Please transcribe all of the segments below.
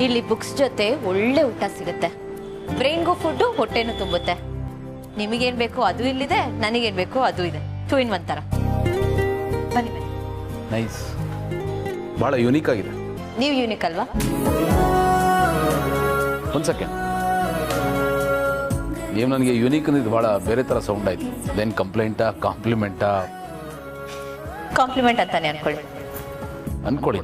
ಇಲ್ಲಿ ಬುಕ್ಸ್ ಜೊತೆ ಒಳ್ಳೆ ಊಟ ಸಿಗುತ್ತೆ, ಬ್ರೈನ್ಗೂ ಫುಡ್ಡು, ಹೊಟ್ಟೆನೂ ತುಂಬುತ್ತೆ. ನಿಮಗೇನು ಬೇಕೋ ಅದು ಇಲ್ಲಿದೆ, ನನಗೇನು ಬೇಕೋ ಅದು ಇದೆ. 2 in 1 ಥರ. ಬನ್ನಿ ಬನ್ನಿ. ನೈಸ್, ಭಾಳ ಯುನೀಕ್ ಆಗಿದೆ. ನೀವು ಯೂನಿಕ್ ಅಲ್ವಾ? ಒಂದು ಸೆಕೆಂಡ್, ನೀವು ನನಗೆ ಯುನೀಕ್ ಅಂದಿದ್ದು ಭಾಳ ಬೇರೆ ಥರ ಸೌಂಡ್ ಆಯಿತು. ದೆನ್ ಕಂಪ್ಲೇಂಟಾ ಕಾಂಪ್ಲಿಮೆಂಟಾ? ಕಾಂಪ್ಲಿಮೆಂಟ್ ಅಂತಾನೆ ಅನ್ಕೊಳ್ಳಿ. ಅಂದ್ಕೊಳ್ಳಿ.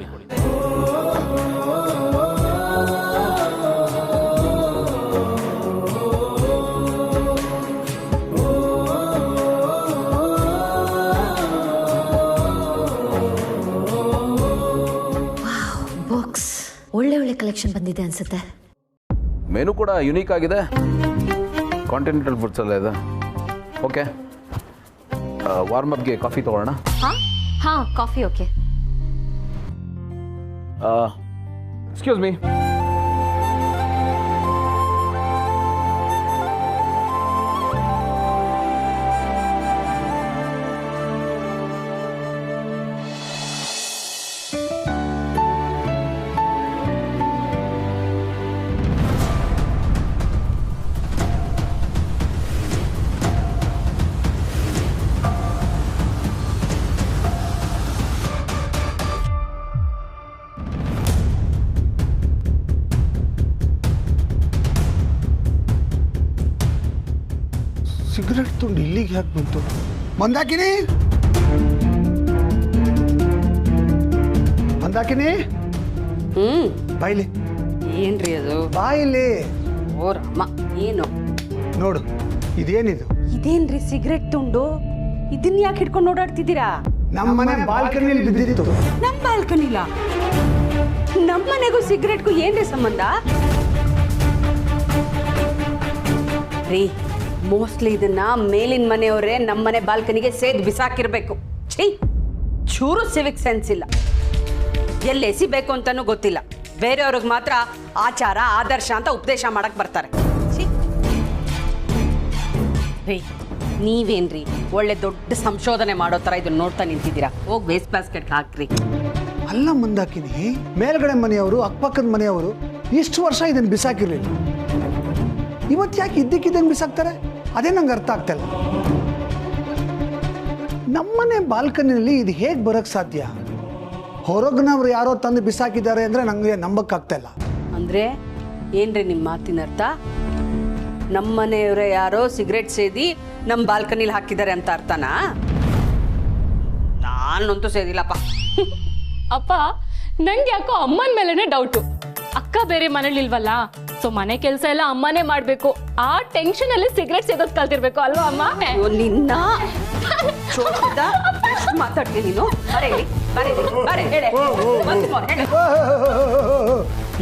ಬಾಕ್ಸ್ ಒಳ್ಳೆ ಒಳ್ಳೆ ಕಲೆಕ್ಷನ್ ಬಂದಿದೆ ಅನ್ಸುತ್ತೆ. ಮೆನು ಕೂಡ ಯುನೀಕ್ ಆಗಿದೆ, ಕಾಂಟಿನೆಂಟಲ್ ಫುಡ್ಸ್ ಎಲ್ಲ ಇದೆ. ಓಕೆ, ವಾರ್ಮ್ ಅಪ್ಗೆ ಕಾಫಿ ತೊಗೊಳ್ಳೋಣ. ಹಾ coffee okay. Excuse me. Cigarette ತುಂಡು ಇಲ್ಲಿಗೆ ಯಾಕೆ ಬಂತು? ಮಂದಾಕಿನಿ, ಮಂದಾಕಿನಿ, ಬಾಯಿಲಿ. ಏನ್ರಿ ಅದು? ಬಾಯಿಲಿ. ಓ ರಾಮ, ಏನು ನೋಡು, ಇದೇನಿದು? ಇದೇನ್ರಿ ಸಿಗರೆಟ್ ತುಂಡು? ಇದನ್ನ ಯಾಕೆ ಹಿಡ್ಕೊಂಡು ಓಡಾಡ್ತಿದ್ದೀರಾ? ನಮ್ಮನೆ ಬಾಲ್ಕನಿಯಲ್ಲಿ ಬಿದ್ದಿತ್ತು. ನಮ್ಮ ಬಾಲ್ಕನಿಲ? ನಮ್ಮನೆಗೂ ಸಿಗರೆಟ್ಗೂ ಏನ್ರಿ ಸಂಬಂಧ ರೀ? ಮೋಸ್ಟ್ಲಿ ಇದನ್ನ ಮೇಲಿನ ಮನೆಯವರೇ ನಮ್ಮನೆ ಬಾಲ್ಕನಿಗೆ ಸೇದ್ ಬಿಸಾಕಿರ್ಬೇಕು. ಛೀ, ಚೂರು ಸಿವಿಕ್ ಸೆನ್ಸ್ ಇಲ್ಲ. ಎಲ್ಲಿ ಎಸಿಬೇಕು ಅಂತಾನೂ ಗೊತ್ತಿಲ್ಲ. ಬೇರೆಯವ್ರಿಗೆ ಮಾತ್ರ ಆಚಾರ ಆದರ್ಶ ಅಂತ ಉಪದೇಶ ಮಾಡಕ್ ಬರ್ತಾರೆ. ಛೀ ರೀ, ನೀವೇನ್ರಿ ಒಳ್ಳೆ ದೊಡ್ಡ ಸಂಶೋಧನೆ ಮಾಡೋ ತರ ಇದನ್ನ ನೋಡ್ತಾ ನಿಂತಿದ್ದೀರಾ? ಹೋಗಿ ವೇಸ್ಟ್ ಬಾಸ್ಕೆಟ್ ಹಾಕ್ರಿ. ಅಲ್ಲ ಮಂದಾಕಿನಿ, ಮೇಲ್ಗಡೆ ಮನೆಯವರು ಅಕ್ಕಪಕ್ಕದ ಮನೆಯವರು ಇಷ್ಟು ವರ್ಷ ಇದನ್ನು ಬಿಸಾಕಿರ್ಲಿಲ್ಲ. ಇವತ್ತು ಯಾಕೆ ಇದ್ದಕ್ಕಿದ್ದಂಗೆ ಬಿಸಾಕ್ತಾರೆ? ಅದೇ ನಂಗೆ ಅರ್ಥ ಆಗ್ತಾ ಇಲ್ಲ. ನಮ್ಮನೆ ಬಾಲ್ಕನಿಯಲ್ಲಿ ಇದು ಹೇಗೆ ಬರೋಕ್ಕೆ ಸಾಧ್ಯ? ಹೊರಗಿನವ್ರು ಯಾರೋ ತಂದು ಬಿಸಾಕಿದ್ದಾರೆ ಅಂದರೆ ನನಗೆ ನಂಬಕ್ಕಾಗ್ತಾ ಇಲ್ಲ. ಅಂದ್ರೆ ಏನ್ರಿ ನಿಮ್ಮ ಮಾತಿನ ಅರ್ಥ? ನಮ್ಮನೆಯವರೇ ಯಾರೋ ಸಿಗರೆಟ್ ಸೇದಿ ನಮ್ಮ ಬಾಲ್ಕನಿಲಿ ಹಾಕಿದ್ದಾರೆ ಅಂತ ಅರ್ಥನಾ? ನಾನಂತೂ ಸೇದಿಲ್ಲಪ್ಪ. ಅಪ್ಪ, ನಂಗೆ ಯಾಕೋ ಅಮ್ಮನ ಮೇಲೆನೆ ಡೌಟು. ಅಕ್ಕ ಬೇರೆ ಮನೇಲಿ ಇಲ್ವಲ್ಲ, ಸೊ ಮನೆ ಕೆಲಸ ಎಲ್ಲ ಅಮ್ಮನೇ ಮಾಡ್ಬೇಕು. ಆ ಟೆನ್ಷನ್ ಅಲ್ಲಿ ಸಿಗರೆಟ್ ಸೇದೋದ್ ಕಲ್ತಿರ್ಬೇಕು ಅಲ್ವಾ ಅಮ್ಮ? ನಿನ್ನ ಮಾತಾಡ್ತೀನಿ ನೀನು.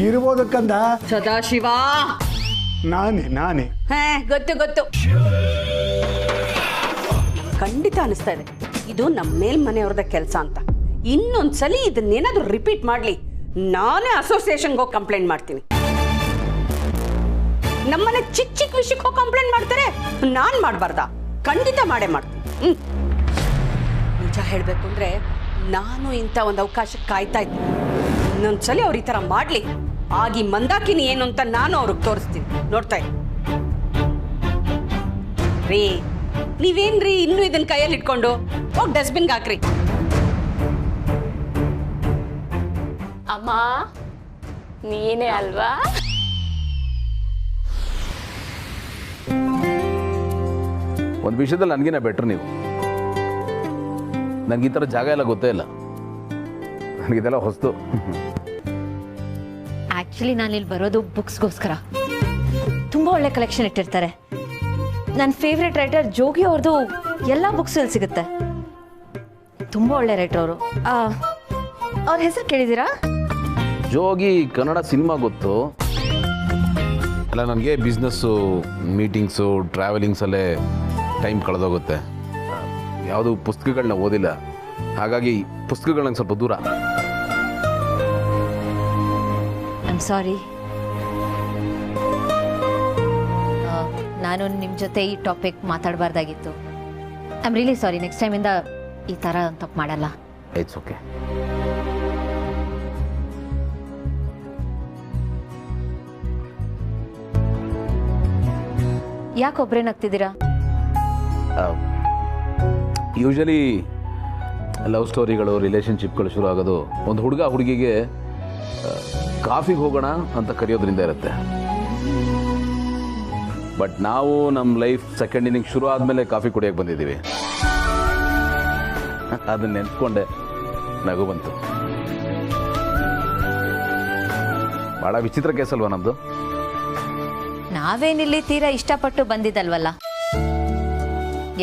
ಇರ್ಬೋದಕ್ಕಂದ ಸದಾಶಿವ. ನಾನೇ ಗೊತ್ತು ಗೊತ್ತು, ಖಂಡಿತ ಅನಿಸ್ತಾ ಇದೆ ಇದು ನಮ್ಮ ಮೇಲ್ಮನೆಯವ್ರದ ಕೆಲಸ ಅಂತ. ಇನ್ನೊಂದ್ಸಲಿ ಇದನ್ನೇನಾದ್ರೂ ರಿಪೀಟ್ ಮಾಡ್ಲಿ, ನಾನೇ ಅಸೋಸಿಯೇಷನ್ಗೆ ಹೋಗಿ ಕಂಪ್ಲೇಂಟ್ ಮಾಡ್ತೀನಿ. ನಮ್ಮನೆ ಚಿಕ್ಕ ಚಿಕ್ಕ ವಿಷಯಕ್ಕೆ ಹೋಗಿ ಕಂಪ್ಲೇಂಟ್ ಮಾಡ್ತಾರೆ, ನಾನ್ ಮಾಡಬಾರ್ದಾ? ಖಂಡಿತ ಮಾಡೇ ಮಾಡ್ತೀನಿ. ನಿಜ ಹೇಳ್ಬೇಕು ಅಂದ್ರೆ ನಾನು ಇಂಥ ಒಂದು ಅವಕಾಶಕ್ಕೆ ಕಾಯ್ತಾ ಇದ್ದೆ. ಇನ್ನೊಂದ್ಸಲಿ ಅವ್ರು ಈ ತರ ಮಾಡ್ಲಿ, ಆಗಿ ಮಂದಾಕಿನಿ ಏನು ಅಂತ ನಾನು ಅವ್ರಿಗೆ ತೋರಿಸ್ತೀನಿ. ನೋಡ್ತಾ ಇದ್ದೀನಿ ರೀ. ನೀವೇನ್ರಿ ಇನ್ನೂ ಇದನ್ನ ಕೈಯಲ್ಲಿ ಇಟ್ಕೊಂಡು ಹೋಗಿ ಡಸ್ಟ್ಬಿನ್ಗೆ ಹಾಕ್ರಿ. ಅಮ್ಮ, ನೀನೇ ಅಲ್ವಾ? ಒಂದು ವಿಷಯದಲ್ಲಿ ನನಗಿನ ಬೆಟ್ರ್ ನೀವು. ನನಗೆ ಈ ಥರ ಜಾಗ ಎಲ್ಲ ಗೊತ್ತೇ ಇಲ್ಲ, ನನಗಿದೆಲ್ಲ ಹೊಸ್ತು. ಆಕ್ಚುಲಿ ನಾನು ಇಲ್ಲಿ ಬರೋದು ಬುಕ್ಸ್ಗೋಸ್ಕರ. ತುಂಬ ಒಳ್ಳೆ ಕಲೆಕ್ಷನ್ ಇಟ್ಟಿರ್ತಾರೆ. ನನ್ನ ಫೇವ್ರೆಟ್ ರೈಟರ್ ಜೋಗಿ ಅವ್ರದ್ದು ಎಲ್ಲ ಬುಕ್ಸ್ ಇಲ್ಲಿ ಸಿಗುತ್ತೆ. ತುಂಬ ಒಳ್ಳೆ ರೈಟರ್ ಅವರು. ಅವ್ರ ಹೆಸರು ಕೇಳಿದ್ದೀರಾ? ಜೋಗಿ ಕನ್ನಡ ಸಿನಿಮಾ ಗೊತ್ತು. ಅಲ್ಲ, ನನಗೆ ಬಿಸ್ನೆಸ್ಸು, ಮೀಟಿಂಗ್ಸು, ಟ್ರಾವೆಲಿಂಗ್ಸಲ್ಲೇ ಟೈಮ್ ಕಳೆದೋಗುತ್ತೆ. ಯಾವುದು ಪುಸ್ತಕಗಳನ್ನ ಓದಿಲ್ಲ, ಹಾಗಾಗಿ ಪುಸ್ತಕಗಳು ನಂಗೆ ಸ್ವಲ್ಪ ದೂರ. I'm sorry. ನಾನು ನಿಮ್ಮ ಜೊತೆ ಈ ಟಾಪಿಕ್ ಮಾತಾಡಬಾರ್ದಾಗಿತ್ತು. I'm really sorry. ನೆಕ್ಸ್ಟ್ ಟೈಮಿಂದ ಈ ಥರ ತಪ್ಪು ಮಾಡಲ್ಲ. It's okay. ಯಾಕೆ ಒಬ್ಬರೇ ನಗ್ತಿದ್ದೀರಾ? ಯೂಶಲಿ ಲವ್ ಸ್ಟೋರಿಗಳು ರಿಲೇಷನ್ಶಿಪ್ಗಳು ಶುರು ಆಗೋದು ಒಂದು ಹುಡುಗ ಹುಡುಗಿಗೆ ಕಾಫಿಗೆ ಹೋಗೋಣ ಅಂತ ಕರೆಯೋದ್ರಿಂದ ಇರುತ್ತೆ. ಬಟ್ ನಾವು ನಮ್ಮ ಲೈಫ್ ಸೆಕೆಂಡ್ ಇನ್ನಿಂಗ್ ಶುರು ಆದಮೇಲೆ ಕಾಫಿ ಕುಡಿಯೋಕೆ ಬಂದಿದ್ದೀವಿ. ಅದನ್ನ ನೆನ್ಸ್ಕೊಂಡೆ ನಗು ಬಂತು. ಭಾಳ ವಿಚಿತ್ರ ಕೇಸ್ ಅಲ್ವಾ ನಮ್ಮದು? ನಾವೇನಿಲ್ಲಿ ತೀರಾ ಇಷ್ಟಪಟ್ಟು ಬಂದಿದ್ದಲ್ವಲ್ಲ,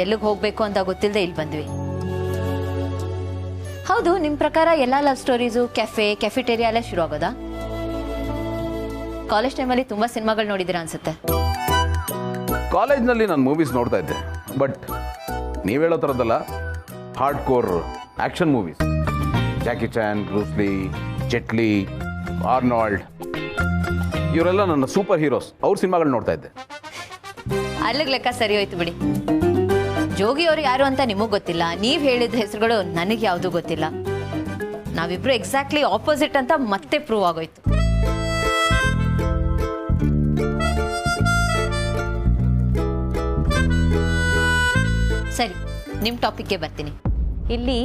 ಎಲ್ಲಿಗೆ ಹೋಗ್ಬೇಕು ಅಂತ ಗೊತ್ತಿಲ್ಲದೆ ಇಲ್ಲಿ ಬಂದ್ವಿ. ಹೌದು, ನಿಮ್ಮ ಪ್ರಕಾರ ಎಲ್ಲ ಲವ್ ಸ್ಟೋರೀಸು ಕೆಫಿಟೇರಿಯಾ ಎಲ್ಲ ಶುರು ಆಗೋದಾ? ಕಾಲೇಜ್ ಟೈಮಲ್ಲಿ ತುಂಬ ಸಿನಿಮಾಗಳು ನೋಡಿದ್ದೀರಾ ಅನ್ಸುತ್ತೆ. ಕಾಲೇಜ್ನಲ್ಲಿ ನಾನು ಮೂವೀಸ್ ನೋಡ್ತಾ ಇದ್ದೆ, ಬಟ್ ನೀವು ಹೇಳೋ ಥರದ್ದಲ್ಲ, hard core action movies. Jackie Chan, Bruce Lee, Jet Li, Arnold, ಇವರೆಲ್ಲ ನನ್ನ ಸೂಪರ್ ಹೀರೋಸ್. ಅವ್ರ ಸಿನಿಮಾಗಳು ನೋಡ್ತಾ ಇದ್ದೆ. ಅಲ್ಲಿಗೆ ಲೆಕ್ಕ ಸರಿ ಹೋಯ್ತು ಬಿಡಿ. ಜೋಗಿ ಅವ್ರು ಯಾರು ಅಂತ ನಿಮಗೆ ಗೊತ್ತಿಲ್ಲ, ನೀವು ಹೇಳಿದ ಹೆಸರುಗಳು ನನಗೆ ಯಾವುದೂ ಗೊತ್ತಿಲ್ಲ. ನಾವಿಬ್ರು ಎಕ್ಸಾಕ್ಟ್ಲಿ ಆಪೋಸಿಟ್ ಅಂತ ಮತ್ತೆ ಪ್ರೂವ್ ಆಗೋಯ್ತು. ಸರಿ, ನಿಮ್ಮ ಟಾಪಿಕ್ಗೆ ಬರ್ತೀನಿ. ಇಲ್ಲಿ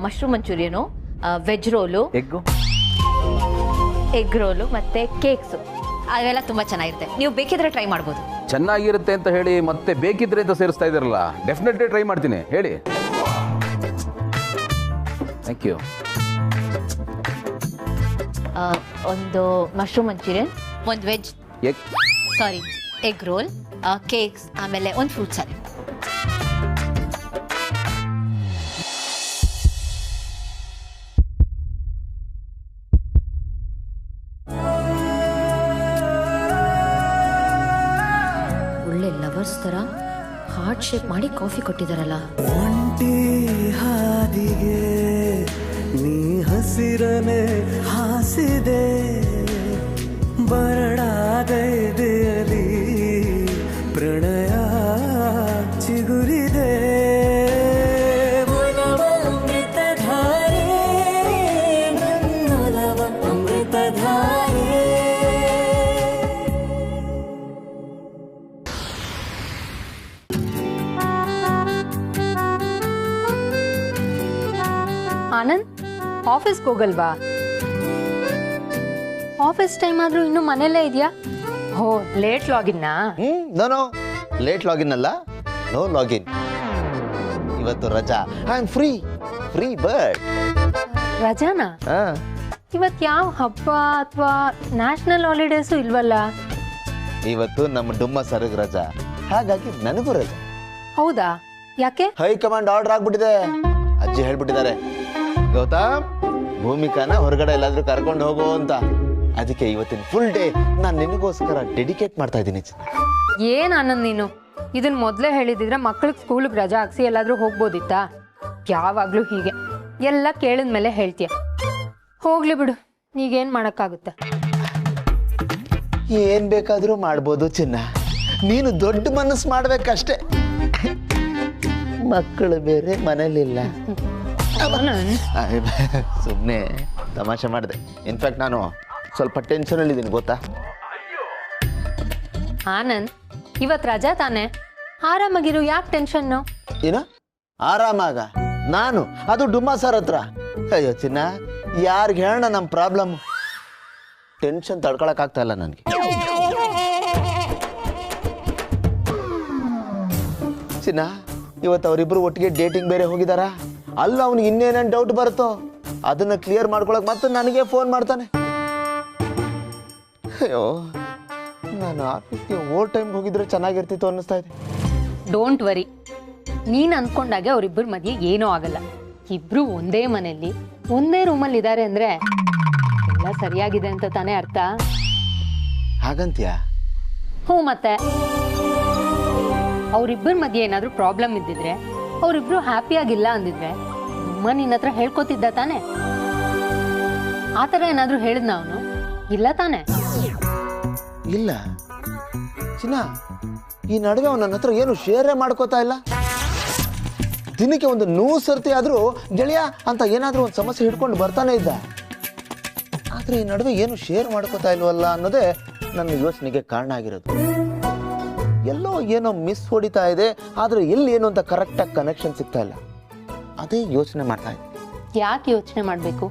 mushroom Manchurian, veg roll, egg roll ಮತ್ತೆ ಕೇಕ್ಸು ಅವೆಲ್ಲ ತುಂಬ ಚೆನ್ನಾಗಿರುತ್ತೆ. ನೀವು ಬೇಕಿದ್ರೆ ಟ್ರೈ ಮಾಡ್ಬೋದು. ಚೆನ್ನಾಗಿರುತ್ತೆ ಅಂತ ಹೇಳಿ ಮತ್ತೆ ಬೇಕಿದ್ರೆ ಅಂತ ಸೇರಿಸ್ತಾ ಇದ್ದಾರಲ್ಲ, ಡೆಫಿನೆಟ್ಲಿ ಟ್ರೈ ಮಾಡ್ತೀನಿ. ಹೇಳಿ. Thank you. ಒಂದು ಮಶ್ರೂಮ್ ಮಂಚೂರಿಯನ್, ಒಂದು ವೆಜ್ ಎಗ್ ರೋಲ್, ಕೇಕ್ಸ್, ಆಮೇಲೆ ಒಂದು ಫ್ರೂಟ್ ಸಾರಿ. ಒಳ್ಳೆ ಲವರ್ಸ್ ಥರ ಹಾರ್ಟ್ ಶೇಪ್ ಮಾಡಿ ಕಾಫಿ ಕೊಟ್ಟಿದ್ದಾರಲ್ಲ. ಒಂಟಿ ಹಾದಿಗೆ ನೀ ಹಸಿರನೆ ಹಾಸಿದೆ, ಬರಡಾಗೈದೆಯಲಿ ಪ್ರಣಯ ಚಿಗುರಿದೆ. ಅಮೃತಧಾರೆ ನನ್ನೊಲವ ಅಮೃತಧಾರೆ. ಆನಂದ್, ಆಫೀಸ್ಗೆ ಹೋಗಲ್ವಾ? ಆಫೀಸ್ ಟೈಮ್ ಆದ್ರೂ ಇನ್ನು ಮನೆಯಲ್ಲೇ ಇದೆಯಾ? ಹೋ, ಲೇಟ್ ಲಾಗಿನ್ನಾ? ನೋ ಲೇಟ್ ಲಾಗಿನ್ ಅಲ್ಲ, ನೋ ಲಾಗಿನ್. ಇವತ್ತು ರಜಾ. I am free bird. ರಜಾನಾ? ಇವತ್ತು ಯಾವ ಹಬ್ಬ ಅಥವಾ ನ್ಯಾಷನಲ್ ಹಾಲಿಡೇಸು ಇಲ್ವಲ್ಲ? ಇವತ್ತು ನಮ್ಮ ಡುಮ್ಮ ಸರ್ಗ್ ರಜಾ, ಹಾಗಾಗಿ ನನಗೂ ರಜಾ. ಹೌದಾ? ಯಾಕೆ? ಹೈಕಮಾಂಡ್ ಆರ್ಡರ್ ಆಗ್ಬಿಟ್ಟಿದೆ. ಅಜ್ಜಿ ಹೇಳ್ಬಿಟ್ಟಿದ್ದಾರೆ, ಗೌತಮ್ ಭೂಮಿಕಾನ ಹೊರಗಡೆ ಎಲ್ಲಾದ್ರೂ ಕರ್ಕೊಂಡು ಹೋಗೋ ಅಂತ. ಅದಕ್ಕೆ ಇವತ್ತಿನ ಫುಲ್ ಡೇ ನಾನು ನಿನಗೋಸ್ಕರ ಡೆಡಿಕೇಟ್ ಮಾಡ್ತಾ ಇದ್ದೀನಿ. ಏನ್ ಆನಂದ್ ನೀನು, ಇದನ್ನ ಮೊದಲೇ ಹೇಳಿದಿದ್ರೆ ಮಕ್ಳಿಗೆ ಸ್ಕೂಲಿಗೆ ರಜಾ ಹಾಕ್ಸಿ ಎಲ್ಲಾದ್ರೂ ಹೋಗ್ಬೋದಿತ್ತಾ? ಯಾವಾಗ್ಲೂ ಹೀಗೆ ಎಲ್ಲ ಕೇಳಿದ್ಮೇಲೆ ಹೇಳ್ತೀಯ. ಹೋಗ್ಲಿ ಬಿಡು, ಈಗೇನ್ ಮಾಡಕ್ಕಾಗುತ್ತೆ? ಏನ್ ಬೇಕಾದ್ರೂ ಮಾಡ್ಬೋದು ಚಿನ್ನ, ನೀನು ದೊಡ್ಡ ಮನಸ್ಸು ಮಾಡ್ಬೇಕಷ್ಟೇ. ಮಕ್ಕಳು ಬೇರೆ ಮನೇಲಿಲ್ಲ. ಸುಮ್ಮನೆ ತಮಾಷೆ ಮಾಡಿದೆ. ಇನ್ಫ್ಯಾಕ್ಟ್ ನಾನು ಸ್ವಲ್ಪ ಟೆನ್ಷನ್ ಇದ್ದೀನಿ, ಗೊತ್ತಾ? ಆನಂದ್, ಇವತ್ ರಜಾ ತಾನೆ, ಆರಾಮಾಗಿರು. ಯಾಕೆ ಟೆನ್ಷನ್ನು? ಏನು ಆರಾಮಾಗ? ನಾನು ಅದು ಡುಮ್ಮಾ ಸರ್ ಹತ್ರ? ಅಯ್ಯೋ ಚಿನ್ನ, ಯಾರಿಗೆ ಹೇಳೋಣ ನಮ್ಮ ಪ್ರಾಬ್ಲಮ್? ಟೆನ್ಷನ್ ತಡ್ಕೊಳಕ್ ಆಗ್ತಾ ಇಲ್ಲ ನನಗೆ. ಚಿನ್ನ, ಇವತ್ತು ಅವರಿಬ್ರು ಒಟ್ಟಿಗೆ ಡೇಟಿಂಗ್ ಬೇರೆ ಹೋಗಿದಾರ. ಅಲ್ಲ, ಅವ್ನಿಗೆ ಇನ್ನೇನೇನು ಡೌಟ್ ಬರುತ್ತೋ ಅದನ್ನ ಕ್ಲಿಯರ್ ಮಾಡ್ಕೊಳಕ್ ಮತ್ತೆ ನನಗೆ ಫೋನ್ ಮಾಡ್ತಾನೆ. ಅಯ್ಯೋ, ನಾನು ಆಫೀಸ್ಗೆ ಓವರ್ ಟೈಮ್ಗೆ ಹೋಗಿದ್ರೆ ಚೆನ್ನಾಗಿರ್ತಿತ್ತು ಅನ್ನಿಸ್ತಾ ಇದೆ. ಡೋಂಟ್ ವರಿ, ನೀನ್ ಅನ್ಕೊಂಡಾಗೆ ಅವ್ರಿಬ್ರು ಮಧ್ಯೆ ಏನೂ ಆಗಲ್ಲ. ಇಬ್ರು ಒಂದೇ ಮನೆಯಲ್ಲಿ ಒಂದೇ ರೂಮಲ್ಲಿ ಇದ್ದಾರೆ ಅಂದ್ರೆ ಎಲ್ಲ ಸರಿಯಾಗಿದೆ ಅಂತ ತಾನೇ ಅರ್ಥ. ಹಾಗಂತ್ಯಾ? ಹ್ಞೂ, ಮತ್ತೆ ಅವ್ರಿಬ್ಬರ ಮಧ್ಯೆ ಏನಾದ್ರೂ ಪ್ರಾಬ್ಲಮ್ ಇದ್ದಿದ್ರೆ, ಅವ್ರಿಬ್ರು ಹ್ಯಾಪಿಯಾಗಿಲ್ಲ ಅಂದಿದ್ರೆ ಅಮ್ಮ ನಿನ್ನ ಹತ್ರ ಹೇಳ್ಕೊತಿದ್ದ ತಾನೆ? ಆ ಥರ ಏನಾದ್ರೂ ಹೇಳಿದ್ನ ಅವನು? ಇಲ್ಲ ತಾನೆ? ಇಲ್ಲ ಚಿನ್ನ, ಈ ನಡುವೆ ಅವನ ನನ್ನ ಹತ್ರ ಏನು ಶೇರೇ ಮಾಡ್ಕೋತಾ ಇಲ್ಲ. ದಿನಕ್ಕೆ ಒಂದು 100 ಸರ್ತಿ ಆದ್ರೂ ಗೆಳೆಯ ಅಂತ ಏನಾದ್ರೂ ಒಂದು ಸಮಸ್ಯೆ ಹಿಡ್ಕೊಂಡು ಬರ್ತಾನೆ ಇದ್ದ. ಆದ್ರೆ ಈ ನಡುವೆ ಏನು ಶೇರ್ ಮಾಡ್ಕೋತಾ ಇಲ್ವಲ್ಲ ಅನ್ನೋದೇ ನನ್ನ ಯೋಚನೆಗೆ ಕಾರಣ ಆಗಿರೋದು. ಎಲ್ಲೋ ಏನೋ ಮಿಸ್ ಹೊಡಿತಾ ಇದೆ, ಆದರೆ ಎಲ್ಲಿ ಏನು ಅಂತ ಕರೆಕ್ಟಾಗಿ ಕನೆಕ್ಷನ್ ಸಿಗ್ತಾ ಇಲ್ಲ. ಅದೇ ಯೋಚನೆ ಮಾಡ್ತಾ ಇದೆ. ಯಾಕೆ ಯೋಚನೆ ಮಾಡಬೇಕು?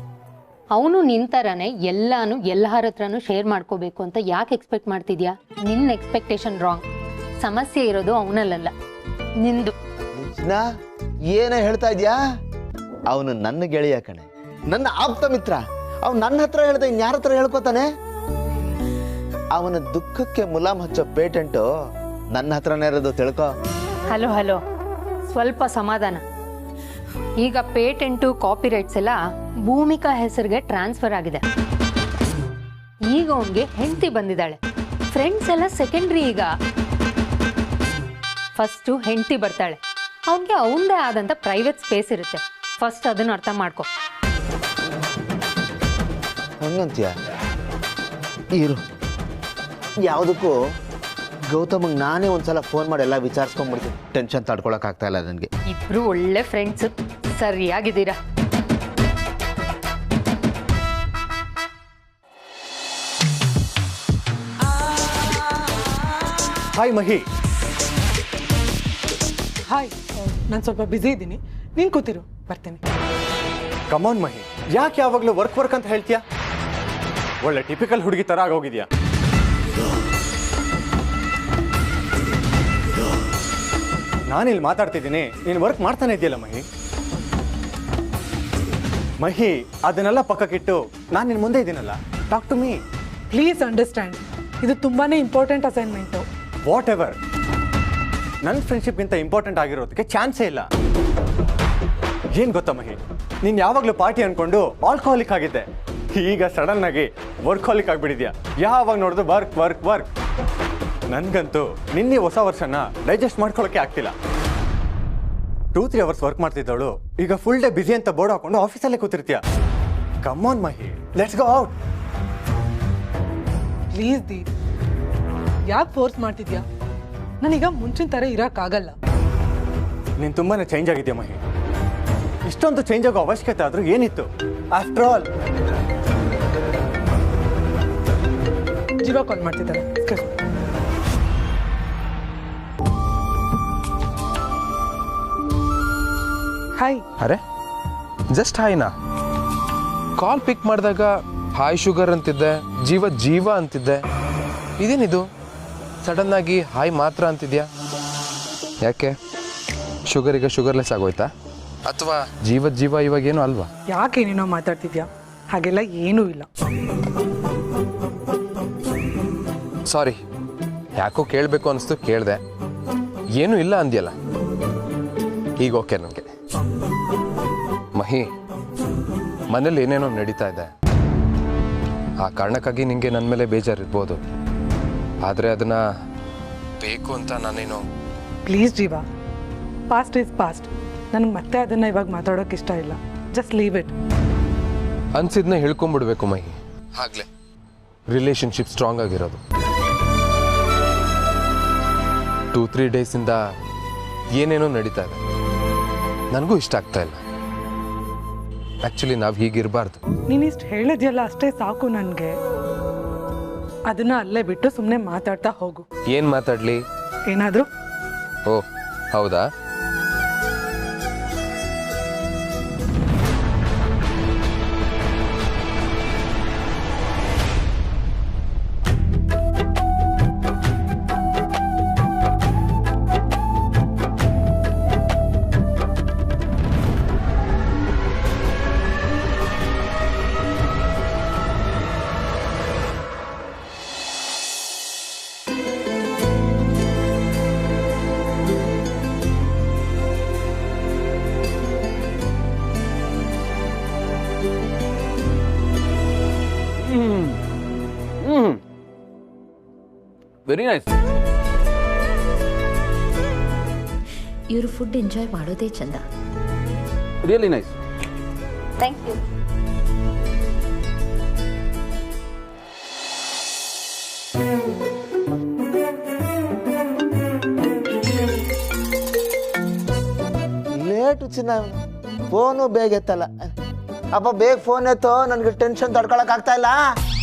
ಅವನು ನಿಂತರನೇ ಎಲ್ಲಾನು ಎಲ್ಲರ ಹತ್ರನೂ ಶೇರ್ ಮಾಡ್ಕೋಬೇಕು ಅಂತ ಯಾಕೆ ಎಕ್ಸ್ಪೆಕ್ಟ್ ಮಾಡ್ತಿದ್ಯಾ? ನಿನ್ನ ಎಕ್ಸ್ಪೆಕ್ಟೇಷನ್ ರಾಂಗ್. ಸಮಸ್ಯೆ ಇರೋದು ಅವನಲ್ಲ, ನಿಂದು. ನಿಜ ಏನೇ ಹೇಳ್ತಾ ಇದ್ಯಾ? ಅವನು ನನ್ನ ಗೆಳೆಯ ಕಣೆ, ನನ್ನ ಆಪ್ತ ಮಿತ್ರ. ಅವ್ನು ನನ್ನ ಹತ್ರ ಹೇಳ್ದೆ ಇನ್ಯಾರ ಹತ್ರ ಹೇಳ್ಕೊತಾನೆ? ಅವನ ದುಃಖಕ್ಕೆ ಮುಲಾಮ್ ಹಚ್ಚೋ ಪೇಟೆಂಟು ನನ್ನ ಹತ್ರನೇ ಇರೋದು, ತಿಳ್ಕೊ. ಹಲೋ ಸ್ವಲ್ಪ ಸಮಾಧಾನ. ಈಗ ಪೇಟೆಂಟು ಕಾಪಿರೈಟ್ಸ್ ಎಲ್ಲ ಭೂಮಿಕಾ ಹೆಸರಿಗೆ ಟ್ರಾನ್ಸ್ಫರ್ ಆಗಿದೆ. ಈಗ ಅವನಿಗೆ ಹೆಂಡತಿ ಬಂದಿದ್ದಾಳೆ. ಫ್ರೆಂಡ್ಸ್ ಎಲ್ಲ ಸೆಕೆಂಡ್ರಿ. ಈಗ ಫಸ್ಟು ಹೆಂಡತಿ ಬರ್ತಾಳೆ. ಅವನಿಗೆ ಅವನದೇ ಆದಂಥ ಪ್ರೈವೇಟ್ ಸ್ಪೇಸ್ ಇರುತ್ತೆ. ಫಸ್ಟ್ ಅದನ್ನು ಅರ್ಥ ಮಾಡ್ಕೊ. ಹಂಗಂತೀಯ? ಇರು, ಯಾವುದಕ್ಕೂ ಗೌತಮ್ಗೆ ನಾನೇ ಒಂದ್ಸಲ ಫೋನ್ ಮಾಡಿ ಎಲ್ಲ ವಿಚಾರಿಸ್ಕೊಂಡ್ಬಿಡ್ತೀನಿ. ಟೆನ್ಷನ್ ತಡ್ಕೊಳಕ್ಕಾಗ್ತಾ ಇಲ್ಲ ನನಗೆ. ಇಬ್ರು ಒಳ್ಳೆ ಫ್ರೆಂಡ್ಸ್, ಸರಿಯಾಗಿದ್ದೀರಾ. ಹಾಯ್ ಮಹಿ. ಹಾಯ್, ನಾನು ಸ್ವಲ್ಪ ಬ್ಯುಸಿ ಇದ್ದೀನಿ, ನೀನು ಕೂತಿರು, ಬರ್ತೀನಿ. ಕಮಾನ್ ಮಹಿ, ಯಾಕೆ ಯಾವಾಗಲೂ ವರ್ಕ್ ಅಂತ ಹೇಳ್ತೀಯಾ? ಒಳ್ಳೆ ಟಿಪಿಕಲ್ ಹುಡುಗಿ ಥರ ಆಗೋಗಿದ್ಯಾ? ನಾನಿಲ್ಲಿ ಮಾತಾಡ್ತಿದ್ದೀನಿ, ನೀನು ವರ್ಕ್ ಮಾಡ್ತಾನೆ ಇದೆಯಲ್ಲ ಮಹಿ. ಮಹಿ, ಅದನ್ನೆಲ್ಲ ಪಕ್ಕಕ್ಕಿಟ್ಟು ನಾನು ನಿನ್ನ ಮುಂದೆ ಇದ್ದೀನಲ್ಲ, talk to me. Please understand, ಇದು ತುಂಬಾ ಇಂಪಾರ್ಟೆಂಟ್ ಅಸೈನ್ಮೆಂಟು. ವಾಟ್ ಎವರ್, ನನ್ನ ಫ್ರೆಂಡ್ಶಿಪ್ಗಿಂತ ಇಂಪಾರ್ಟೆಂಟ್ ಆಗಿರೋದಕ್ಕೆ ಚಾನ್ಸೇ ಇಲ್ಲ. ಏನು ಗೊತ್ತಾ ಮಹಿ, ನೀನು ಯಾವಾಗಲೂ ಪಾರ್ಟಿ ಅಂದ್ಕೊಂಡು ಆಲ್ಕೋಹಾಲಿಕ್ ಆಗಿದ್ದೆ. ಈಗ ಸಡನ್ ಆಗಿ ವರ್ಕ್ಹಾಲಿಕ್ ಆಗಿಬಿಟ್ಟಿದ್ಯಾ. ಯಾವಾಗ ನೋಡಿದ್ರು ವರ್ಕ್ ವರ್ಕ್ ವರ್ಕ್. ನನಗಂತೂ ನಿನ್ನೆ ಹೊಸ ವರ್ಷನ ಡೈಜೆಸ್ಟ್ ಮಾಡ್ಕೊಳ್ಳೋಕ್ಕೆ ಆಗ್ತಿಲ್ಲ. 2-3 ಅವರ್ಸ್ ವರ್ಕ್ ಮಾಡ್ತಿದ್ದವಳು ಈಗ ಫುಲ್ ಡೇ ಬಿಸಿ ಅಂತ ಬೋರ್ಡ್ ಹಾಕೊಂಡು ಆಫೀಸಲ್ಲೇ ಕೂತಿರ್ತೀಯ. Come on Mahi, let's go out. Please Deep, ಯಾಕೆ ಫೋರ್ಸ್ ಮಾಡ್ತಿದ್ಯಾ? ನಾನೀಗ ಮುಂಚಿನ ಥರ ಇರೋಕ್ಕಾಗಲ್ಲ. ನೀನು ತುಂಬಾ ಚೇಂಜ್ ಆಗಿದ್ಯಾ ಮಹಿ. ಇಷ್ಟೊಂದು ಚೇಂಜ್ ಆಗೋ ಅವಶ್ಯಕತೆ ಆದರೂ ಏನಿತ್ತು? ಆಫ್ಟರ್ ಆಲ್ ಜೀವ ಕಾಲ್ ಮಾಡ್ತಿದ್ದಾರೆ. ಹಾಯ್. ಅರೆ ಜಸ್ಟ್ ಹಾಯ್ನಾ? ಕಾಲ್ ಪಿಕ್ ಮಾಡಿದಾಗ ಹಾಯ್ ಶುಗರ್ ಅಂತಿದ್ದೆ, ಜೀವ ಜೀವ ಅಂತಿದ್ದೆ. ಇದೇನಿದು ಸಡನ್ ಆಗಿ ಹಾಯ್ ಮಾತ್ರ ಅಂತಿದ್ಯಾ? ಯಾಕೆ ಶುಗರ್ ಈಗ ಶುಗರ್ಲೆಸ್ ಆಗೋಯ್ತಾ? ಅಥವಾ ಜೀವ ಜೀವ ಇವಾಗೇನು ಅಲ್ವಾ? ಯಾಕೆ ನೀನೋ ಮಾತಾಡ್ತಿದ್ಯಾ? ಹಾಗೆಲ್ಲ ಏನೂ ಇಲ್ಲ. ಸಾರಿ, ಯಾಕೋ ಕೇಳಬೇಕು ಅನಿಸ್ತು, ಕೇಳಿದೆ. ಏನೂ ಇಲ್ಲ ಅಂದ್ಯಲ್ಲ, ಈಗ ಓಕೆ ನನಗೆ. ಮಹಿ, ಮನೇಲಿ ಏನೇನೋ ನಡೀತಾ ಇದೆ. ಆ ಕಾರಣಕ್ಕಾಗಿ ನಿಂಗೆ ನನ್ನ ಮೇಲೆ ಬೇಜಾರಿರ್ಬೋದು, ಆದರೆ ಅದನ್ನು ಬೇಕು ಅಂತ ನಾನೇನು. ಪ್ಲೀಸ್ ಜೀವ, ಪಾಸ್ಟ್ ಈಸ್ ಪಾಸ್ಟ್. ನನಗೆ ಮತ್ತೆ ಅದನ್ನು ಇವಾಗ ಮಾತಾಡೋಕೆ ಇಷ್ಟ ಇಲ್ಲ. Just leave it. ಅನ್ಸಿದ್ನ ಹೇಳ್ಕೊಂಬಿಡ್ಬೇಕು ಮಹಿ, ಆಗಲೇ ರಿಲೇಷನ್ಶಿಪ್ ಸ್ಟ್ರಾಂಗ್ ಆಗಿರೋದು. 2-3 ಡೇಸಿಂದ ಏನೇನೋ ನಡೀತಾ ಇದೆ, ನನಗೂ ಇಷ್ಟ ಆಗ್ತಾ ಇಲ್ಲ. ಆ್ಯಕ್ಚುಲಿ ನಾವು ಹೀಗಿರಬಾರ್ದು. ನೀನಿಷ್ಟು ಹೇಳಿದ್ಯಲ್ಲ ಅಷ್ಟೇ ಸಾಕು ನನಗೆ. ಅದನ್ನ ಅಲ್ಲೇ ಬಿಟ್ಟು ಸುಮ್ಮನೆ ಮಾತಾಡ್ತಾ ಹೋಗು. ಏನು ಮಾತಾಡಲಿ? ಏನಾದರೂ? ಓ ಹೌದಾ? Very nice. ಇವರು ಫುಡ್ ಎಂಜಾಯ್ ಮಾಡೋದೇ ಚಂದ. Really nice. Thank you. Late ಚಿನ್ನ, ಫೋನು ಬೇಗ ಎತ್ತಲ್ಲ. ಅಪ್ಪ ಬೇಗ ಫೋನ್ ಎತ್ತೋ, ನನಗೆ ಟೆನ್ಷನ್ ತಡ್ಕೊಳಕ್ ಆಗ್ತಾ ಇಲ್ಲ.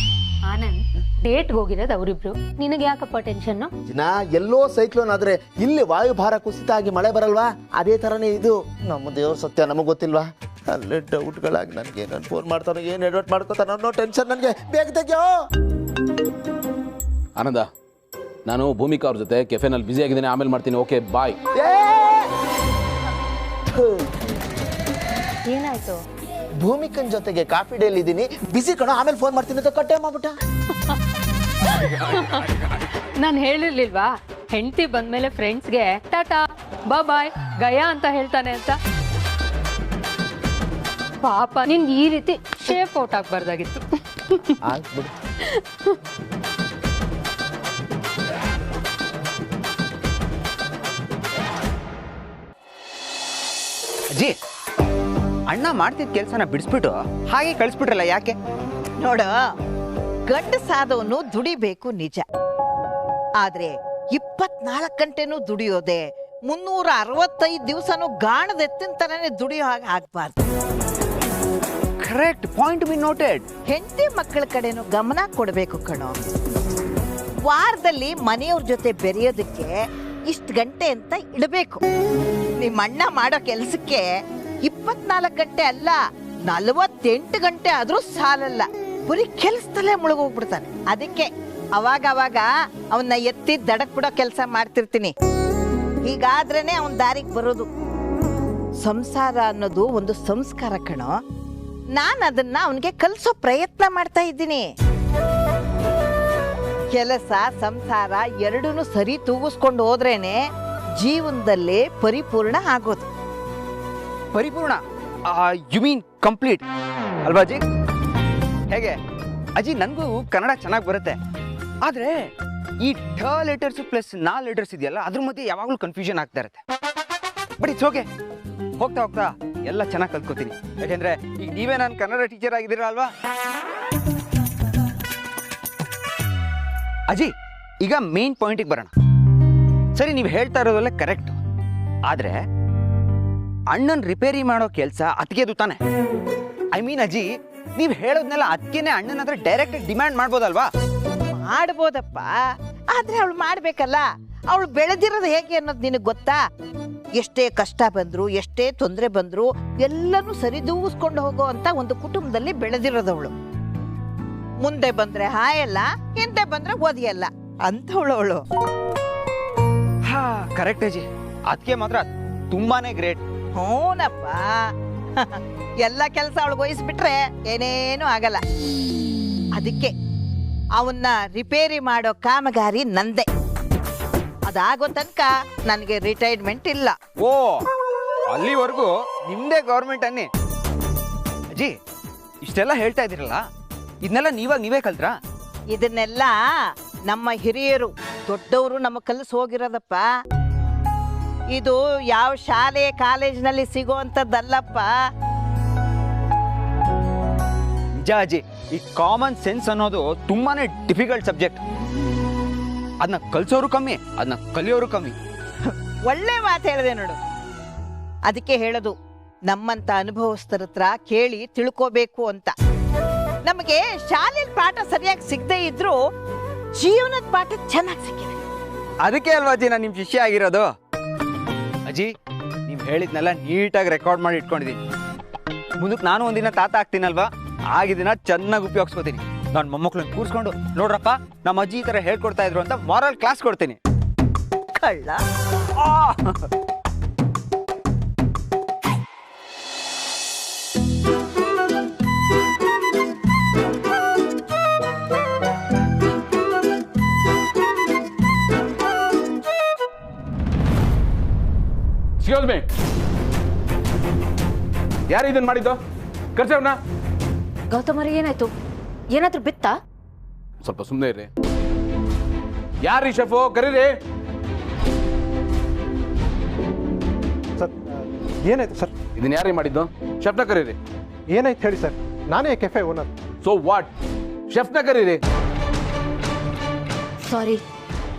ಆನಂದ್, ಡೇಟ್ಗೆ ಹೋಗಿರೋದು ಅವರಿಬ್ರು, ನಿನಗೆ ಯಾಕಪ್ಪ ಟೆನ್ಷನ್ನು? ದಿನ ಎಲ್ಲೋ ಸೈಕ್ಲೋನ್ ಆದ್ರೆ ಇಲ್ಲಿ ವಾಯುಭಾರ ಕುಸಿತ ಆಗಿ ಮಳೆ ಬರಲ್ವಾ? ಅದೇ ಥರನೇ ಇದು. ನಮ್ಮ ದೇವ್ರ ಸತ್ಯ ನಮಗೆ ಗೊತ್ತಿಲ್ವಾ? ಅಲ್ಲೇ ಡೌಟ್ಗಳಾಗಿ ನನಗೆ ನಾನು ಫೋನ್ ಮಾಡ್ತಾನೋ ಏನು ಎಡ್ವರ್ಟ್ ಮಾಡ್ಕೋತಾನೋ ಅನ್ನೋ ಟೆನ್ಷನ್ ನನಗೆ. ಬೇಗ ತೆಗ್ಯೋ. ಆನಂದ, ನಾನು ಭೂಮಿಕಾ ಅವ್ರ ಜೊತೆ ಕೆಫೆನಲ್ಲಿ ಬ್ಯುಸಿ ಆಗಿದ್ದೀನಿ, ಆಮೇಲೆ ಮಾಡ್ತೀನಿ. Okay bye. ಏನಾಯ್ತು? ಭೂಮಿಕನ್ ಜೊತೆಗೆ ಕಾಫಿ ಡೇಲಿ ಇದ್ದೀನಿ, ಬಿಸಿ ಕಣೋ, ಆಮೇಲೆ ಫೋನ್ ಮಾಡ್ತೀನಿ ಅಂತ ಕಟ್ಟೆ ಮಾಡ್ಬಿಟ್ಟ. ನಾನು ಹೇಳಿರ್ಲಿಲ್ವಾ ಹೆಂಡತಿ ಬಂದ್ಮೇಲೆ ಫ್ರೆಂಡ್ಸ್ಗೆ ಟಾಟಾ ಬಾಯ್ ಗಯಾ ಅಂತ ಹೇಳ್ತಾನೆ ಅಂತ? ಪಾಪ ನಿನ್ಗೆ ಈ ರೀತಿ ಶೇಪ್ ಔಟ್ ಆಗ್ಬಾರ್ದಾಗಿತ್ತು. ಆಗ್ಬಿಡು. ಅಜ್ಜಿ, ಅಣ್ಣ ಮಾಡ್ತಿದ್ದ ಕೆಲಸನ ಬಿಡಿಸ್ಬಿಟ್ಟು ಹಾಗೆ ಕಳಿಸ್ಬಿಟ್ರಲ್ಲ, ಯಾಕೆ? ನೋಡ, ಗಂಡಸಾದವನು ದುಡಿಬೇಕು ನಿಜ, ಆದ್ರೆ 24 ಗಂಟೆನೂ ದುಡಿಯೋದೆ, 365 ದಿವಸನೂ ಗಾಣದೆತ್ತಿನ ದುಡಿಯೋ ಹಾಗೆ ಆಗ್ಬಾರ್ದು. Correct point be noted. ಹೆಂಡತಿ ಮಕ್ಕಳ ಕಡೆನೂ ಗಮನ ಕೊಡಬೇಕು ಕಣೋ. ವಾರದಲ್ಲಿ ಮನೆಯವ್ರ ಜೊತೆ ಬೆರೆಯೋದಕ್ಕೆ ಇಷ್ಟು ಗಂಟೆ ಅಂತ ಇಡಬೇಕು. ನಿಮ್ಮ ಅಣ್ಣ ಮಾಡೋ ಕೆಲ್ಸಕ್ಕೆ 24 ಗಂಟೆ ಅಲ್ಲ, 48 ಗಂಟೆ ಆದ್ರೂ ಸಾಲಲ್ಲ. ಬರೀ ಕೆಲ್ಸದಲ್ಲೇ ಮುಳುಗೋಗ್ಬಿಡ್ತಾನೆ. ಅದಕ್ಕೆ ಅವಾಗ ಅವನ್ನ ಎತ್ತಿ ದಡಕ್ ಬಿಡೋ ಕೆಲಸ ಮಾಡ್ತಿರ್ತೀನಿ. ಹೀಗಾದ್ರೇನೆ ಅವನ್ ದಾರಿಗೆ ಬರೋದು. ಸಂಸಾರ ಅನ್ನೋದು ಒಂದು ಸಂಸ್ಕಾರ ಕಣೋ. ನಾನು ಅದನ್ನ ಅವನಿಗೆ ಕಲಿಸೋ ಪ್ರಯತ್ನ ಮಾಡ್ತಾ ಇದ್ದೀನಿ. ಕೆಲಸ ಸಂಸಾರ ಎರಡೂ ಸರಿ ತೂಗಿಸ್ಕೊಂಡು ಹೋದ್ರೇನೆ ಜೀವನದಲ್ಲಿ ಪರಿಪೂರ್ಣ ಆಗೋದು. ಪರಿಪೂರ್ಣ ಯು ಮೀನ್ ಕಂಪ್ಲೀಟ್ ಅಲ್ವಾ ಅಜ್ಜಿ? ಹೇಗೆ ಅಜ್ಜಿ, ನನಗೂ ಕನ್ನಡ ಚೆನ್ನಾಗಿ ಬರುತ್ತೆ, ಆದ್ರೆ ಈ ಠ ಲೆಟರ್ಸ್ ಪ್ಲಸ್ ನಾ ಲೆಟರ್ಸ್ ಇದೆಯಲ್ಲ, ಅದ್ರ ಮಧ್ಯೆ ಯಾವಾಗಲೂ ಕನ್ಫ್ಯೂಷನ್ ಆಗ್ತಾ ಇರುತ್ತೆ. ಬಟ್ ಇಟ್ಸ್ ಓಕೆ, ಹೋಗ್ತಾ ಹೋಗ್ತಾ ಎಲ್ಲ ಚೆನ್ನಾಗಿ ಕಲ್ತ್ಕೋತೀನಿ. ಯಾಕೆಂದ್ರೆ ಈಗ ನೀವೇ ನಾನು ಕನ್ನಡ ಟೀಚರ್ ಆಗಿದ್ದೀರಾ ಅಲ್ವಾ ಅಜ್ಜಿ? ಈಗ ಮೇನ್ ಪಾಯಿಂಟಿಗೆ ಬರೋಣ. ಸರಿ, ನೀವು ಹೇಳ್ತಾ ಇರೋದಲ್ಲ ಕರೆಕ್ಟ್, ಆದ್ರೆ ಅಣ್ಣನ್ ರಿಪೇರಿ ಮಾಡೋ ಕೆಲಸ ಅತ್ತಿಗೆದು ತಾನೆ? ಐ ಮೀನ್ ಅಜ್ಜಿ, ನೀವು ಹೇಳೋದ್ನೆಲ್ಲ ಅತ್ತಿಗೆನೇ ಅಣ್ಣನ ಹತ್ರ ಡೈರೆಕ್ಟ್ ಡಿಮ್ಯಾಂಡ್ ಮಾಡ್ಬೋದಲ್ವಾ? ಮಾಡ್ಬೋದಪ್ಪ, ಆದ್ರೆ ಅವಳು ಮಾಡ್ಬೇಕಲ್ಲ. ಅವಳು ಬೆಳೆದಿರೋದು ಹೇಗೆ ಅನ್ನೋದು ನಿನಗೆ ಗೊತ್ತಾ? ಎಷ್ಟೇ ಕಷ್ಟ ಬಂದ್ರು, ಎಷ್ಟೇ ತೊಂದರೆ ಬಂದ್ರು ಎಲ್ಲನೂ ಸರಿದೂಗಿಸ್ಕೊಂಡು ಹೋಗೋ ಅಂತ ಒಂದು ಕುಟುಂಬದಲ್ಲಿ ಬೆಳೆದಿರೋದವಳು. ಮುಂದೆ ಬಂದ್ರೆ ಹಾಯಲ್ಲ, ಹಿಂದೆ ಬಂದ್ರೆ ಓದಿಯಲ್ಲ ಅಂತವಳು ಅವಳು. ಹಾ, ಕರೆಕ್ಟ್ ಅಜ್ಜಿ, ಅದಕ್ಕೆ ಮಾತ್ರ ತುಂಬಾನೇ ಗ್ರೇಟ್. ಹೂನಪ್ಪ, ಎಲ್ಲ ಕೆಲಸ ಅವಳಿಗೆ ವಹಿಸ್ಬಿಟ್ರೆ ಏನೇನು ಆಗಲ್ಲ. ಅದಕ್ಕೆ ಅವನ್ನ ರಿಪೇರಿ ಮಾಡೋ ಕಾಮಗಾರಿ ನಂದೆ. ಅದಾಗೋ ತನಕ ನನಗೆ ರಿಟೈರ್ಮೆಂಟ್ ಇಲ್ಲ. ಓ, ಅಲ್ಲಿವರೆಗೂ ನಿಮ್ದೇ ಗೌರ್ಮೆಂಟ್ ಅನ್ನಿ. ಅಜ್ಜಿ, ಇಷ್ಟೆಲ್ಲ ಹೇಳ್ತಾ ಇದ್ದೀರಲ್ಲ, ಇದನ್ನೆಲ್ಲ ನೀವೇ ಕಲ್ತ್ರಾ? ಇದನ್ನೆಲ್ಲ ನಮ್ಮ ಹಿರಿಯರು ದೊಡ್ಡವರು ನಮ್ಮ ಕಲಿಸಿ ಹೋಗಿರೋದಪ್ಪ. ಇದು ಯಾವ ಶಾಲೆ ಕಾಲೇಜಿನಲ್ಲಿ ಸಿಗೋಂಥದ್ದಲ್ಲಪ್ಪ. ನಿಜ ಅಜ್ಜಿ, ಈ ಕಾಮನ್ ಸೆನ್ಸ್ ಅನ್ನೋದು ತುಂಬಾನೇ ಡಿಫಿಕಲ್ಟ್ ಸಬ್ಜೆಕ್ಟ್. ಅದನ್ನ ಕಲ್ಸೋರು ಕಮ್ಮಿ, ಅದನ್ನ ಕಲಿಯೋರು ಕಮ್ಮಿ. ಒಳ್ಳೆ ಮಾತು ಹೇಳಿದೆ ನೋಡು. ಅದಕ್ಕೆ ಹೇಳೋದು, ನಮ್ಮಂತ ಅನುಭವಸ್ಥರ ಹತ್ರ ಕೇಳಿ ತಿಳ್ಕೋಬೇಕು ಅಂತ. ನಮಗೆ ಶಾಲೆಯಲ್ಲಿ ಪಾಠ ಸರಿಯಾಗಿ ಸಿಗದೆ ಇದ್ರು ಜೀವನದ ಪಾಠ ಚೆನ್ನಾಗಿ ಸಿಕ್ಕಿದೆ. ಅದಕ್ಕೆ ಅಲ್ವಾ ಅಜ್ಜಿ ನಾನು ನಿಮ್ ಶಿಷ್ಯ ಆಗಿರೋದು. ಅಜ್ಜಿ, ನೀವು ಹೇಳಿದ್ನೆಲ್ಲ ನೀಟಾಗಿ ರೆಕಾರ್ಡ್ ಮಾಡಿ ಇಟ್ಕೊಂಡಿದ್ದೀನಿ. ಮುಂದಕ್ಕೆ ನಾನು ಒಂದಿನ ತಾತ ಆಗ್ತೀನಲ್ವಾ, ಆಗಿದಿನ ಚೆನ್ನಾಗಿ ಉಪಯೋಗಿಸ್ಕೋತೀನಿ. ನಾನು ಮೊಮ್ಮಕ್ಳನ್ನ ಕೂರಿಸ್ಕೊಂಡು, ನೋಡ್ರಪ್ಪ ನಮ್ಮ ಅಜ್ಜಿ ಈ ಥರ ಹೇಳ್ಕೊಡ್ತಾ ಇದ್ರು ಅಂತ ಮಾರಲ್ ಕ್ಲಾಸ್ ಕೊಡ್ತೀನಿ. ಕಳ್ಳ. ಎಕ್ಸ್ಕ್ಯೂಸ್ ಮೀ, ಯಾರು ಇದನ್ನ ಮಾಡಿದ್ದು? ಕರ್ಸವ್ನ. ಗೌತಮರಿ, ಏನಾಯ್ತು? ಏನಾದ್ರೂ ಬಿತ್ತಾ? ಸ್ವಲ್ಪ ಸುಮ್ಮನೆ ಇರ್ರಿ. ಯಾರೀ ಶೆಫು? ಕರೀರಿ. ಸರ್, ಏನಾಯ್ತು ಸರ್? ಇದನ್ನ ಯಾರೇ ಮಾಡಿದ್ದು? ಶೆಫ್ನ ಕರೀರಿ. ಏನಾಯ್ತು ಹೇಳಿ ಸರ್, ನಾನೇ ಕೆಫೆ ಓನರ್. So what? ಶೆಫ್ನ ಕರೀರಿ. ಸಾರಿ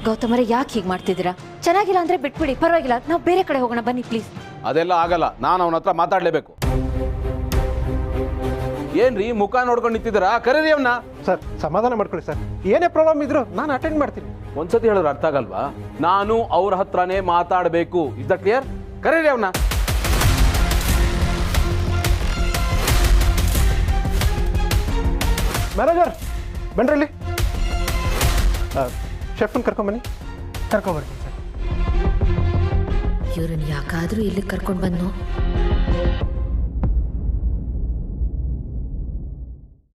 ಗೌತಮರಿ, ಯಾಕೆ ಹೀಗೆ ಮಾಡ್ತಿದ್ದೀರಾ? ಚೆನ್ನಾಗಿಲ್ಲ ಅಂದ್ರೆ ಬಿಟ್ಬಿಡಿ, ಪರವಾಗಿಲ್ಲ, ನಾವು ಬೇರೆ ಕಡೆ ಹೋಗೋಣ ಬನ್ನಿ ಪ್ಲೀಸ್. ಅದೆಲ್ಲ ಆಗಲ್ಲ, ನಾನು ಅವನ ಹತ್ರ ಮಾತಾಡಲೇಬೇಕು. ಏನ್ರಿ ಮುಖ ನೋಡ್ಕೊಂಡು ನಿಂತಿದ್ದೀರಾ? ಕರೀರಿ ಅವನ್ನ. ಸರ್ ಸಮಾಧಾನ ಮಾಡ್ಕೊಳ್ಳಿ ಸರ್, ಏನೇ ಪ್ರಾಬ್ಲಮ್ ಇದ್ರು ನಾನು ಅಟೆಂಡ್ ಮಾಡ್ತೀನಿ. ಒಂದ್ಸತಿ ಹೇಳಿದ್ರೆ ಅರ್ಥ ಆಗಲ್ವಾ? ನಾನು ಅವ್ರ ಹತ್ರನೇ ಮಾತಾಡಬೇಕು. Is that clear? ಕರೀರಿ ಅವನ್ನ. ಮ್ಯಾನೇಜರ್ ಬನ್ರಲ್ಲಿ, ಶೆಫ್ನ ಕರ್ಕೊಂಬನ್ನಿ. ಕರ್ಕೊಂಬರ್ತೀನಿ ಸರ್. ಇವ್ರನ್ನ ಯಾಕಾದ್ರೂ ಇಲ್ಲಿ ಕರ್ಕೊಂಡು ಬಂದು